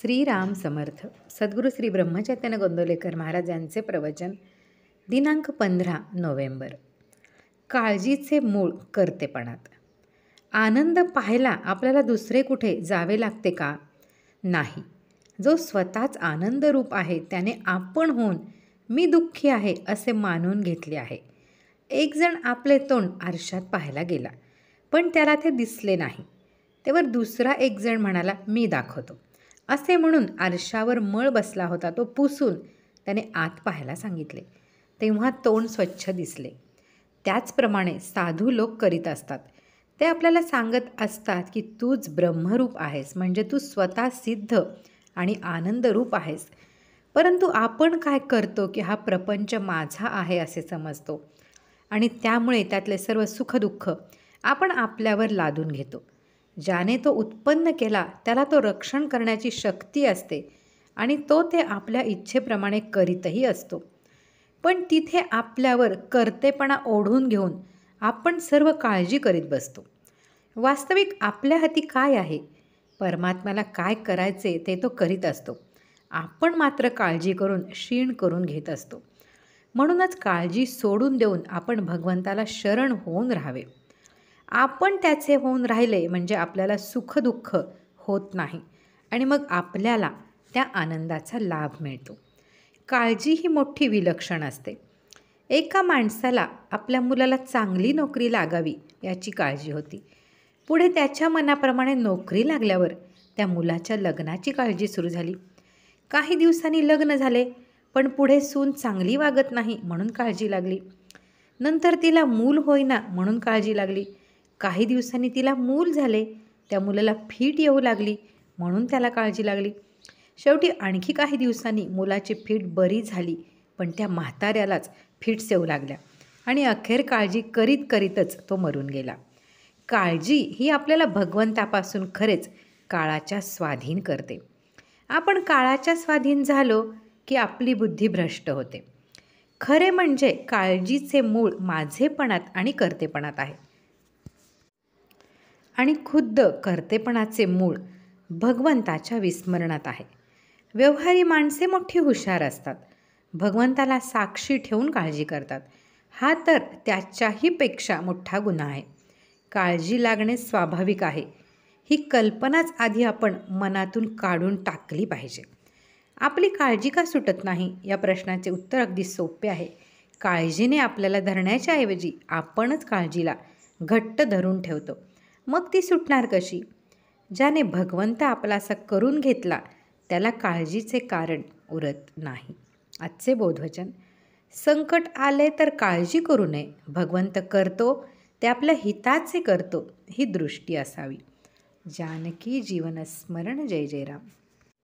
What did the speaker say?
श्रीराम समर्थ. सद्गुरू श्री ब्रह्मचैतन्य गोंदवलेकर महाराजांचे प्रवचन दिनांक 15 नोव्हेंबर. काळजीचे मूळ कर्तेपणात. आनंद पाहायला आपल्याला दुसरे कुठे जावे लागते का? नाही. जो स्वतःच आनंद रूप आहे त्याने आपण होऊन मी दुःखी आहे असे मानून घेतले आहे. एक जण आपले तोंड आरशात पाहायला गेला, पण त्याला ते दिसले नाही. तेव्हा दुसरा एक जण म्हणाला, मी दाखवतो. असे म्हणून आरशावर मळ बसला होता तो पुसून त्याने आत पाहायला सांगितले. तेव्हा तोंड स्वच्छ दिसले. त्याचप्रमाणे साधू लोक करीत असतात. ते आपल्याला सांगत असतात की तूच ब्रह्मरूप आहेस, म्हणजे तू स्वतः सिद्ध आणि आनंदरूप आहेस. परंतु आपण काय करतो की हा प्रपंच माझा आहे असे समजतो आणि त्यामुळे त्यातले सर्व सुखदुःख आपण आपल्यावर लादून घेतो. ज्याने तो उत्पन्न केला त्याला तो रक्षण करण्याची शक्ती असते आणि तो ते आपल्या इच्छेप्रमाणे करीतही असतो. पण तिथे आपल्यावर कर्तेपणा ओढून घेऊन आपण सर्व काळजी करीत बसतो. वास्तविक आपल्या हाती काय आहे? परमात्म्याला काय करायचे ते तो करीत असतो. आपण मात्र काळजी करून क्षीण करून घेत असतो. म्हणूनच काळजी सोडून देऊन आपण भगवंताला शरण होऊन राहावे. आपण त्याचे होऊन राहिले म्हणजे आपल्याला सुखदुःख होत नाही आणि मग आपल्याला त्या आनंदाचा लाभ मिळतो. काळजी ही मोठी विलक्षण असते. एका माणसाला आपल्या मुलाला चांगली नोकरी लागावी याची काळजी होती. पुढे त्याच्या मनाप्रमाणे नोकरी लागल्यावर त्या मुलाच्या लग्नाची काळजी सुरू झाली. काही दिवसांनी लग्न झाले, पण पुढे सून चांगली वागत नाही म्हणून काळजी लागली. नंतर तिला मूल होईना म्हणून काळजी लागली. काही दिवसांनी तिला मूल झाले, त्या मुलाला फीट येऊ लागली म्हणून त्याला काळजी लागली. शेवटी आणखी काही दिवसांनी मुलाची फीट बरी झाली, पण त्या म्हाताऱ्यालाच फिट्स येऊ लागल्या आणि अखेर काळजी करीत करीतच तो मरून गेला. काळजी ही आपल्याला भगवंतापासून खरेच काळाच्या स्वाधीन करते. आपण काळाच्या स्वाधीन झालो की आपली बुद्धी भ्रष्ट होते. खरे म्हणजे काळजीचे मूळ माझेपणात आणि कर्तेपणात आहे आणि खुद्द कर्तेपणाचे मूळ भगवंताच्या विस्मरणात आहे. व्यवहारी माणसे मोठी हुशार असतात. भगवंताला साक्षी ठेवून काळजी करतात. हा तर त्याच्याही पेक्षा मोठा गुन्हा आहे. काळजी लागणे स्वाभाविक आहे. ही कल्पनाच आधी आपण मनातून काढून टाकली पाहिजे. आपली काळजी का सुटत नाही या प्रश्नाचे उत्तर अगदी सोपे आहे. काळजीने आपल्याला धरण्याच्या ऐवजी आपणच काळजीला घट्ट धरून ठेवतो. मग ती सुटणार कशी? ज्याने भगवंत आपलासा करून घेतला त्याला काळजीचे कारण उरत नाही. आजचे बोधवचन. संकट आले तर काळजी करू नये. भगवंत करतो ते आपल्या हिताचे करतो ही दृष्टी असावी. जानकी जीवन स्मरण. जय जय राम.